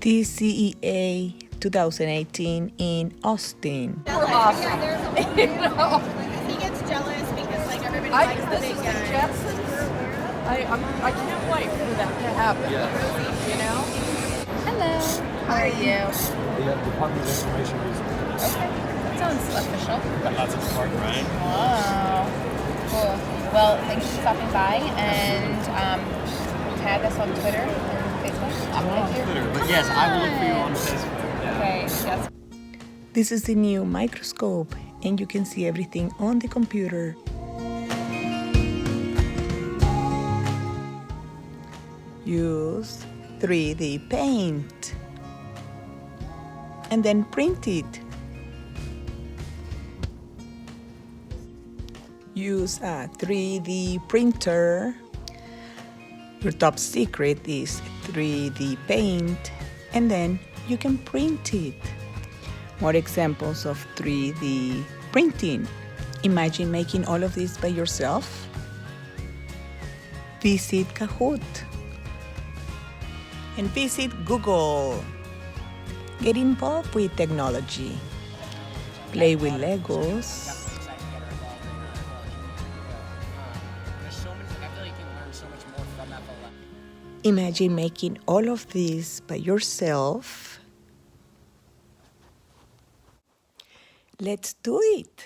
TCEA 2018 in Austin. We're awesome. He gets jealous because like everybody likes the This big is the guy. Jetsons. I can't wait for that to happen. You know? Hello. How are you? The Department of Information Research. Okay. That sounds official. Got lots of smart, right? Wow. Cool. Well, thanks for stopping by and tag us on Twitter and Facebook. I'm not on Twitter, but yes, I will look for you on Facebook. Yeah. Okay. Yes. This is the new microscope, and you can see everything on the computer. Use 3D paint and then print it. Use a 3D printer. Your top secret is 3D paint, and then you can print it. More examples of 3D printing. Imagine making all of this by yourself. Visit Kahoot and visit Google. Get involved with technology. Play with Legos. Imagine making all of this by yourself. Let's do it.